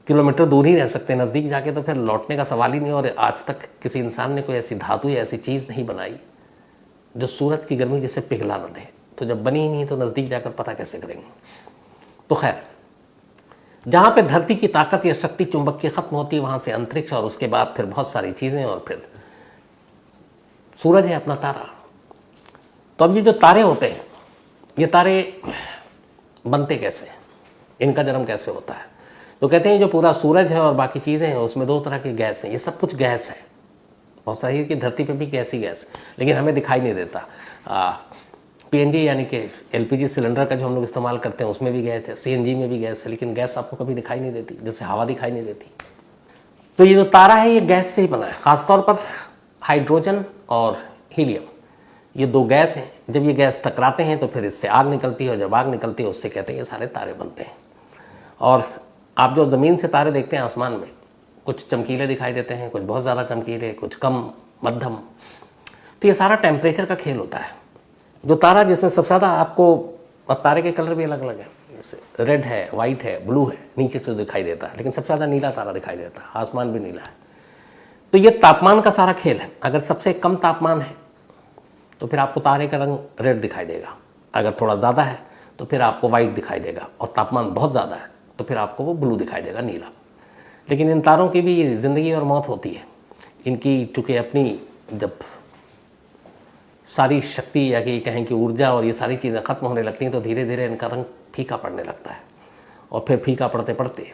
किलोमीटर दूर ही रह सकते हैं, नज़दीक जाके तो फिर लौटने का सवाल ही नहीं। और आज तक किसी इंसान ने कोई ऐसी धातु या ऐसी चीज़ नहीं बनाई जो सूरज की गर्मी जिसे पिघला न दे। तो जब बनी ही नहीं तो नज़दीक जाकर पता कैसे करेंगे? तो खैर, जहाँ पे धरती की ताकत या शक्ति चुंबक की खत्म होती है, वहाँ से अंतरिक्ष, और उसके बाद फिर बहुत सारी चीज़ें, और फिर सूरज है अपना तारा। तो अब ये जो तारे होते हैं, ये तारे बनते कैसे, इनका जन्म कैसे होता है? तो कहते हैं जो पूरा सूरज है और बाकी चीज़ें हैं उसमें 2 तरह की गैस हैं, ये सब कुछ गैस है। बहुत सारी कि धरती पे भी गैस ही गैस, लेकिन हमें दिखाई नहीं देता। पीएनजी यानी कि एलपीजी सिलेंडर का जो हम लोग इस्तेमाल करते हैं उसमें भी गैस है, सीएनजी में भी गैस है, लेकिन गैस आपको कभी दिखाई नहीं देती, जैसे हवा दिखाई नहीं देती। तो ये जो तारा है ये गैस से ही बना है, खासतौर पर हाइड्रोजन और हीलियम, ये दो गैस हैं। जब ये गैस टकराते हैं तो फिर इससे आग निकलती है, और जब आग निकलती है उससे कहते हैं ये सारे तारे बनते हैं। और आप जो ज़मीन से तारे देखते हैं आसमान में, कुछ चमकीले दिखाई देते हैं, कुछ बहुत ज़्यादा चमकीले, कुछ कम, मध्यम। तो ये सारा टेम्परेचर का खेल होता है। जो तारा जिसमें सबसे ज़्यादा आपको, और तारे के कलर भी अलग अलग हैं, जैसे रेड है, वाइट है, ब्लू है, नीचे से दिखाई देता है, लेकिन सबसे ज़्यादा नीला तारा दिखाई देता है, आसमान भी नीला है। तो ये तापमान का सारा खेल है। अगर सबसे कम तापमान है तो फिर आपको तारे का रंग रेड दिखाई देगा, अगर थोड़ा ज़्यादा है तो फिर आपको वाइट दिखाई देगा, और तापमान बहुत ज़्यादा है तो फिर आपको वो ब्लू दिखाई देगा, नीला। लेकिन इन तारों की भी ज़िंदगी और मौत होती है। इनकी चूँकि अपनी जब सारी शक्ति या कि कहें कि ऊर्जा और ये सारी चीज़ें ख़त्म होने लगती हैं तो धीरे धीरे इनका रंग फीका पड़ने लगता है, और फिर फीका पड़ते पड़ते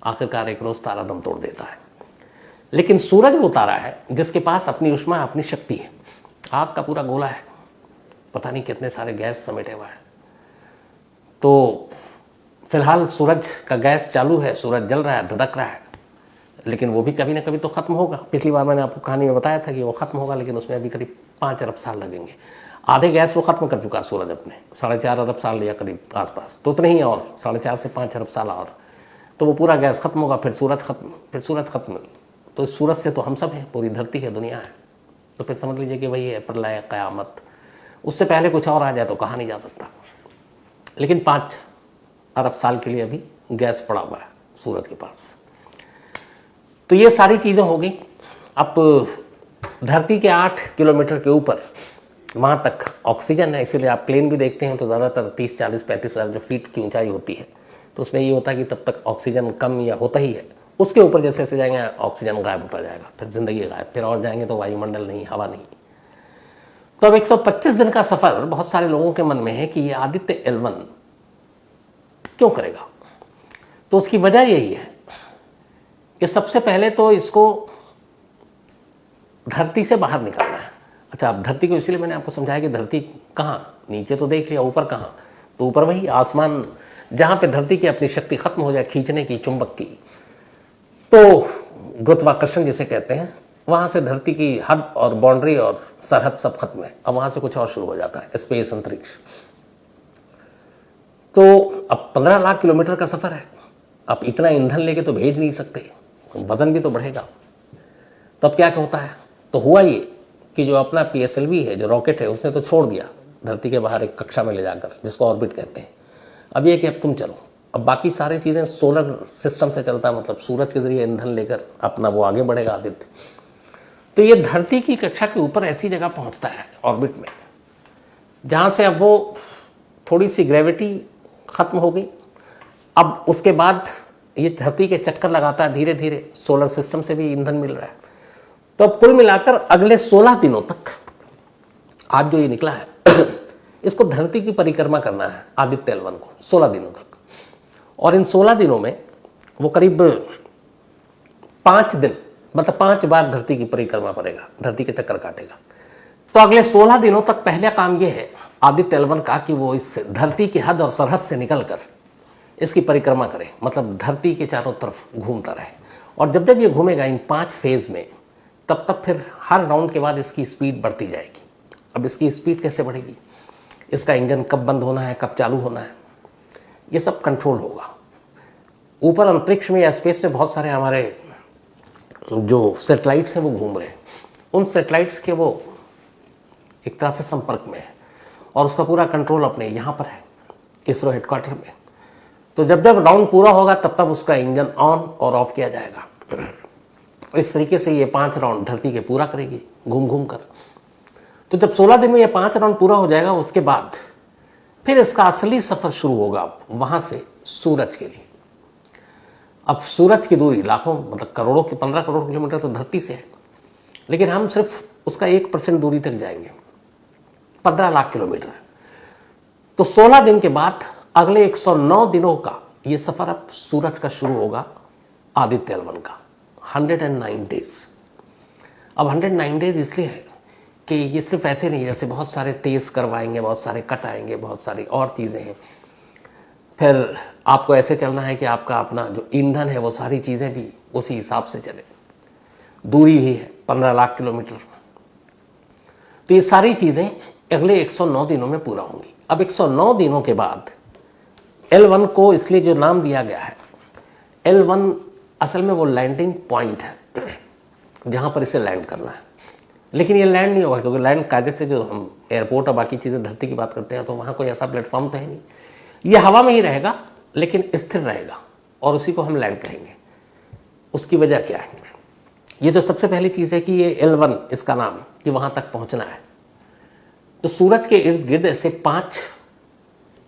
आखिरकार एक रोज़ तारा दम तोड़ देता है। लेकिन सूरज वो तारा है जिसके पास अपनी ऊष्मा, अपनी शक्ति है। आग का पूरा गोला है, पता नहीं कितने सारे गैस समेटे हुआ है। तो फिलहाल सूरज का गैस चालू है, सूरज जल रहा है, धधक रहा है, लेकिन वो भी कभी ना कभी तो ख़त्म होगा। पिछली बार मैंने आपको कहानी में बताया था कि वो ख़त्म होगा, लेकिन उसमें अभी करीब 5 अरब साल लगेंगे। आधे गैस वो ख़त्म कर चुका है सूरज अपने, 4.5 अरब साल या करीब आसपास, तो उतने ही, और 4.5 से 5 अरब साल और, तो वो पूरा गैस ख़त्म होगा, फिर सूरज ख़त्म, फिर सूरज ख़त्म। तो सूरज से तो हम सब हैं, पूरी धरती है, दुनिया है। तो फिर समझ लीजिए कि वही है प्रलय, क़यामत। उससे पहले कुछ और आ जाए तो कहा नहीं जा सकता। लेकिन 5 अरब साल के लिए अभी गैस पड़ा हुआ है सूरज के पास। तो ये सारी चीज़ें हो गई। अब धरती के 8 किलोमीटर के ऊपर वहाँ तक ऑक्सीजन है, इसीलिए आप प्लेन भी देखते हैं तो ज़्यादातर 30, 40, 35 हज़ार जो फीट की ऊंचाई होती है, तो उसमें ये होता है कि तब तक ऑक्सीजन कम या होता ही है। उसके ऊपर जैसे जैसे जाएंगे ऑक्सीजन गायब होता जाएगा, फिर ज़िंदगी गायब, फिर और जाएंगे तो वायुमंडल नहीं, हवा नहीं। तो अब 125 दिन का सफ़र बहुत सारे लोगों के मन में है कि ये आदित्य L1 क्यों करेगा। तो उसकी वजह यही है कि सबसे पहले तो इसको धरती से बाहर निकालना है। अच्छा, अब धरती को इसलिए मैंने आपको समझाया कि धरती कहाँ, नीचे तो देख लिया, ऊपर कहाँ, तो ऊपर वही आसमान जहाँ पे धरती की अपनी शक्ति खत्म हो जाए खींचने की, चुंबक की, तो गुरुत्वाकर्षण जिसे कहते हैं, वहाँ से धरती की हद और बाउंड्री और सरहद सब खत्म है। अब वहाँ से कुछ और शुरू हो जाता है, स्पेस, अंतरिक्ष। तो अब 15 लाख किलोमीटर का सफ़र है। अब इतना ईंधन लेके तो भेज नहीं सकते, वजन भी तो बढ़ेगा। तो अब क्या होता है, तो हुआ ये कि जो अपना PSLV है, जो रॉकेट है, उसने तो छोड़ दिया धरती के बाहर एक कक्षा में ले जाकर, जिसको ऑर्बिट कहते हैं। अब ये कि अब तुम चलो। अब बाकी सारी चीज़ें सोलर सिस्टम से चलता है, मतलब सूरज के जरिए ईंधन लेकर अपना वो आगे बढ़ेगा आदित्य। तो ये धरती की कक्षा के ऊपर ऐसी जगह पहुंचता है ऑर्बिट में, जहाँ से अब वो थोड़ी सी ग्रेविटी खत्म हो गई। अब उसके बाद ये धरती के चक्कर लगाता है धीरे धीरे, सोलर सिस्टम से भी ईंधन मिल रहा है। तो अब कुल मिलाकर अगले 16 दिनों तक, आज जो ये निकला है इसको धरती की परिक्रमा करना है आदित्य L1 को 16 दिनों तक। और इन 16 दिनों में वो करीब 5 दिन, मतलब 5 बार धरती की परिक्रमा करेगा, धरती के चक्कर काटेगा। तो अगले 16 दिनों तक पहला काम ये है आदित्य L1 का कि वो इस धरती की हद और सरहद से निकलकर इसकी परिक्रमा करे, मतलब धरती के चारों तरफ घूमता रहे। और जब जब ये घूमेगा इन 5 फेज में, तब तक फिर हर राउंड के बाद इसकी स्पीड बढ़ती जाएगी। अब इसकी स्पीड कैसे बढ़ेगी, इसका इंजन कब बंद होना है, कब चालू होना है, ये सब कंट्रोल होगा। ऊपर अंतरिक्ष में या स्पेस में बहुत सारे हमारे जो सैटेलाइट्स हैं वो घूम रहे हैं। उन सैटेलाइट्स के वो एक तरह से संपर्क में है, और उसका पूरा कंट्रोल अपने यहाँ पर है, इसरो हेडक्वार्टर में। तो जब जब राउंड पूरा होगा तब तब उसका इंजन ऑन और ऑफ किया जाएगा। इस तरीके से ये 5 राउंड धरती के पूरा करेगी घूम घूम कर। तो जब 16 दिन में ये 5 राउंड पूरा हो जाएगा, उसके बाद फिर इसका असली सफ़र शुरू होगा वहाँ से सूरज के लिए। अब सूरज की दूरी लाखों, मतलब करोड़ों की, 15 करोड़ किलोमीटर तो धरती से है, लेकिन हम सिर्फ उसका 1% दूरी तक जाएंगे, 15 लाख किलोमीटर। तो 16 दिन के बाद अगले 109 दिनों का ये सफ़र अब सूरज का शुरू होगा आदित्य L1 का, 109 डेज। अब 109 डेज इसलिए है कि ये सिर्फ ऐसे नहीं, जैसे बहुत सारे तेज करवाएंगे, बहुत सारे कट आएंगे, बहुत सारी और चीज़ें हैं। फिर आपको ऐसे चलना है कि आपका अपना जो ईंधन है वो सारी चीज़ें भी उसी हिसाब से चले। दूरी भी है 15 लाख किलोमीटर। तो ये सारी चीज़ें अगले 109 दिनों में पूरा होंगी। अब 109 दिनों के बाद L1 को इसलिए जो नाम दिया गया है, L1 असल में वो लैंडिंग पॉइंट है जहाँ पर इसे लैंड करना है। लेकिन ये लैंड नहीं होगा, क्योंकि लैंड कायदे से जो हम एयरपोर्ट और बाकी चीज़ें धरती की बात करते हैं तो वहाँ कोई ऐसा प्लेटफॉर्म तो है नहीं। ये हवा में ही रहेगा लेकिन स्थिर रहेगा और उसी को हम लैंड कहेंगे। उसकी वजह क्या है? ये तो सबसे पहली चीज़ है कि ये L1 इसका नाम, कि वहाँ तक पहुँचना है। तो सूरज के इर्द गिर्द ऐसे 5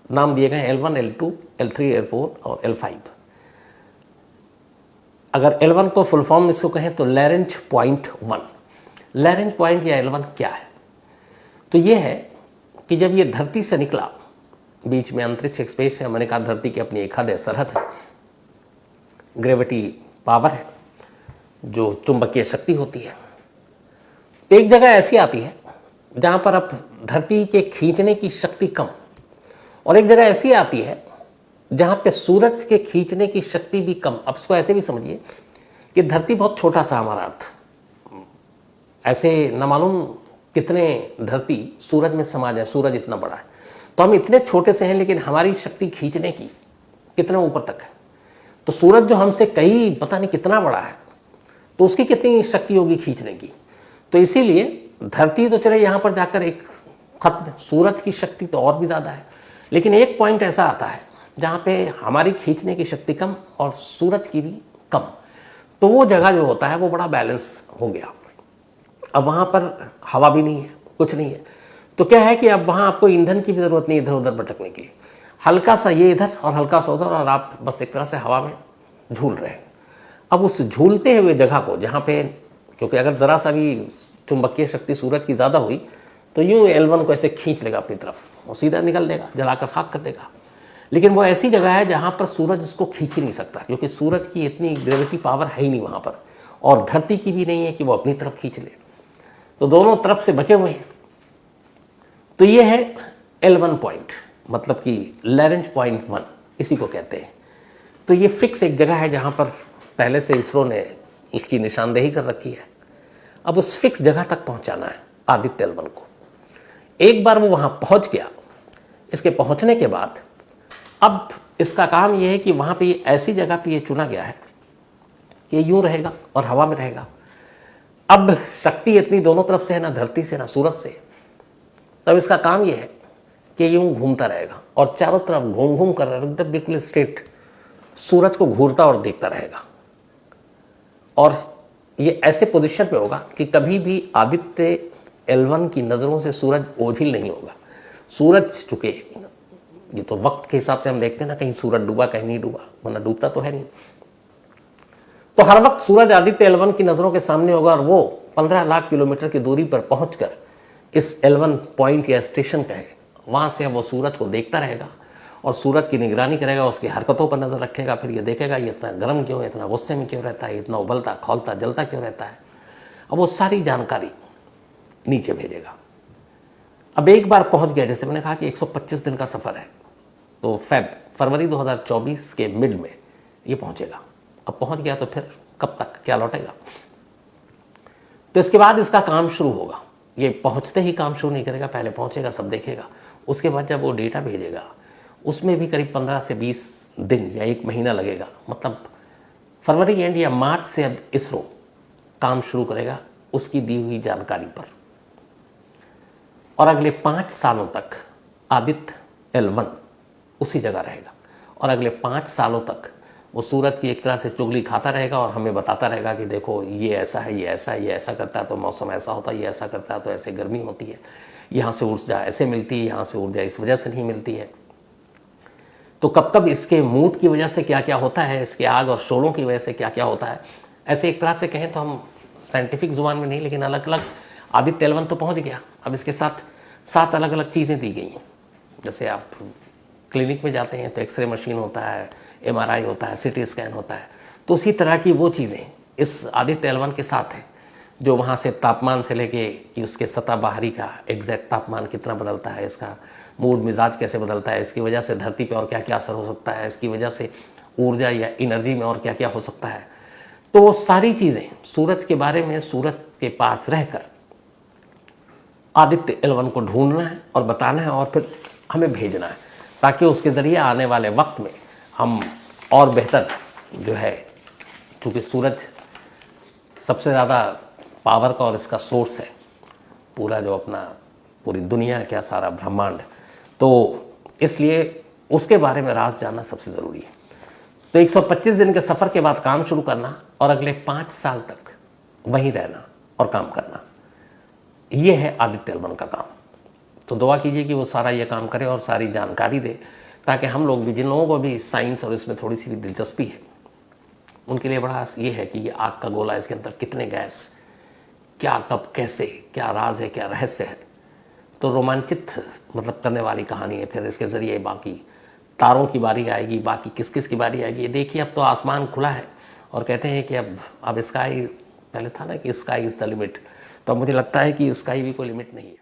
नाम दिए गए, L1, L2, L3, L4 और L5। अगर L1 को फुल फॉर्म इसको कहें तो लैरेंज पॉइंट 1। लैरेंज पॉइंट या L1 क्या है? तो ये है कि जब ये धरती से निकला, बीच में अंतरिक्ष स्पेस है, मैंने कहा धरती की अपनी एक हद है, सरहद है, ग्रेविटी पावर है, जो चुंबकीय शक्ति होती है। तो एक जगह ऐसी आती है जहाँ पर अब धरती के खींचने की शक्ति कम, और एक जगह ऐसी आती है जहाँ पे सूरज के खींचने की शक्ति भी कम। अब इसको ऐसे भी समझिए कि धरती बहुत छोटा सा हमारा अर्थ, ऐसे न मालूम कितने धरती सूरज में समा जाए, सूरज इतना बड़ा है, तो हम इतने छोटे से हैं, लेकिन हमारी शक्ति खींचने की कितने ऊपर तक है। तो सूरज जो हमसे कई पता नहीं कितना बड़ा है, तो उसकी कितनी शक्ति होगी खींचने की। तो इसीलिए धरती तो चले यहाँ पर जाकर एक खत्म, सूरज की शक्ति तो और भी ज़्यादा है, लेकिन एक पॉइंट ऐसा आता है जहाँ पे हमारी खींचने की शक्ति कम और सूरज की भी कम। तो वो जगह जो होता है वो बड़ा बैलेंस हो गया। अब वहाँ पर हवा भी नहीं है, कुछ नहीं है, तो क्या है कि अब वहाँ आपको ईंधन की भी ज़रूरत नहीं इधर उधर भटकने की। हल्का सा ये इधर और हल्का सा उधर, और आप बस एक तरह से हवा में झूल रहे हैं। अब उस झूलते हुए जगह को जहाँ पे, क्योंकि अगर ज़रा सा भी चुंबकीय शक्ति सूरज की ज़्यादा हुई तो यूँ L1 को ऐसे खींच लेगा अपनी तरफ और सीधा निकल देगा, जलाकर खाक कर देगा। लेकिन वो ऐसी जगह है जहाँ पर सूरज उसको खींच ही नहीं सकता, क्योंकि सूरज की इतनी ग्रेविटी पावर है ही नहीं वहाँ पर, और धरती की भी नहीं है कि वो अपनी तरफ खींच ले। तो दोनों तरफ से बचे हुए हैं। तो ये है L1 पॉइंट, मतलब कि लैरेंज पॉइंट 1, इसी को कहते हैं। तो ये फिक्स एक जगह है जहाँ पर पहले से इसरो ने उसकी निशानदेही कर रखी है। अब उस फिक्स जगह तक पहुँचाना है आदित्य L1 को। एक बार वो वहाँ पहुँच गया, इसके पहुँचने के बाद अब इसका काम ये है कि वहाँ पे ऐसी जगह पे ये चुना गया है कि यूँ रहेगा और हवा में रहेगा। अब शक्ति इतनी दोनों तरफ से है, ना धरती से ना सूरज से, तब इसका काम ये है कि यूँ घूमता रहेगा और चारों तरफ घूम घूम कर एकदम बिल्कुल स्ट्रेट सूरज को घूरता और देखता रहेगा। और ये ऐसे पोजीशन पे होगा कि कभी भी आदित्य L1 की नज़रों से सूरज ओझिल नहीं होगा। सूरज चुके, ये तो वक्त के हिसाब से हम देखते हैं ना, कहीं सूरज डूबा कहीं नहीं डूबा, वरना डूबता तो है नहीं। तो हर वक्त सूरज आदित्य L1 की नज़रों के सामने होगा, और वो 15 लाख किलोमीटर की दूरी पर पहुंचकर इस L1 पॉइंट या स्टेशन का है, वहाँ से वो सूरज को देखता रहेगा और सूरज की निगरानी करेगा, उसकी हरकतों पर नज़र रखेगा। फिर ये देखेगा ये इतना गर्म क्यों है, इतना गुस्से में क्यों रहता है, इतना उबलता खौलता जलता क्यों रहता है। अब वो सारी जानकारी नीचे भेजेगा। अब एक बार पहुंच गया, जैसे मैंने कहा कि 125 दिन का सफ़र है, तो फरवरी 2024 के मिड में ये पहुंचेगा। अब पहुंच गया तो फिर कब तक क्या लौटेगा? तो इसके बाद इसका काम शुरू होगा। ये पहुंचते ही काम शुरू नहीं करेगा, पहले पहुंचेगा, सब देखेगा। उसके बाद जब वो डेटा भेजेगा उसमें भी करीब 15 से 20 दिन या 1 महीना लगेगा। मतलब फरवरी एंड या मार्च से अब इसरो काम शुरू करेगा उसकी दी हुई जानकारी पर, और अगले 5 सालों तक आदित्य L1 उसी जगह रहेगा। और अगले 5 सालों तक वो सूरज की एक तरह से चुगली खाता रहेगा और हमें बताता रहेगा कि देखो ये ऐसा है, ये ऐसा है, ये ऐसा करता है तो मौसम ऐसा होता है, ये ऐसा करता है तो ऐसे गर्मी होती है, यहाँ से ऊर्जा ऐसे मिलती है, यहाँ से ऊर्जा इस वजह से नहीं मिलती है। तो कब कब इसके मूड की वजह से क्या क्या होता है, इसके आग और शोलों की वजह से क्या क्या होता है। ऐसे एक तरह से कहें तो हम साइंटिफिक जुबान में नहीं, लेकिन अलग अलग आदित्य L1 तो पहुँच गया। अब इसके साथ 7 अलग अलग चीज़ें दी गई हैं। जैसे आप क्लिनिक में जाते हैं तो एक्सरे मशीन होता है, MRI होता है, CT स्कैन होता है, तो उसी तरह की वो चीज़ें इस आदित्य L1 के साथ हैं। जो वहाँ से तापमान से लेके कि उसके सतह बाहरी का एग्जैक्ट तापमान कितना बदलता है, इसका मूड मिजाज कैसे बदलता है, इसकी वजह से धरती पे और क्या क्या असर हो सकता है, इसकी वजह से ऊर्जा या एनर्जी में और क्या क्या हो सकता है। तो वो सारी चीज़ें सूरज के बारे में सूरज के पास रहकर आदित्य L1 को ढूंढना है और बताना है और फिर हमें भेजना है, ताकि उसके ज़रिए आने वाले वक्त में हम और बेहतर जो है, चूँकि सूरज सबसे ज़्यादा पावर का और इसका सोर्स है, पूरा जो अपना पूरी दुनिया क्या सारा ब्रह्मांड, तो इसलिए उसके बारे में राज जानना सबसे ज़रूरी है। तो 125 दिन के सफ़र के बाद काम शुरू करना और अगले 5 साल तक वहीं रहना और काम करना, ये है आदित्य L1 का काम। तो दुआ कीजिए कि वो सारा ये काम करे और सारी जानकारी दे, ताकि हम लोग भी, जिन लोगों को भी साइंस और इसमें थोड़ी सी भी दिलचस्पी है, उनके लिए बड़ा ये है कि ये आग का गोला, इसके अंदर कितने गैस, क्या कब कैसे, क्या राज है, क्या रहस्य है। तो रोमांचित मतलब करने वाली कहानी है। फिर इसके ज़रिए बाकी तारों की बारी आएगी, बाकी किस किस की बारी आएगी। ये देखिए अब तो आसमान खुला है और कहते हैं कि अब स्काई, पहले था ना कि स्काई इज़ द लिमिट, तो अब मुझे लगता है कि स्काई भी कोई लिमिट नहीं है।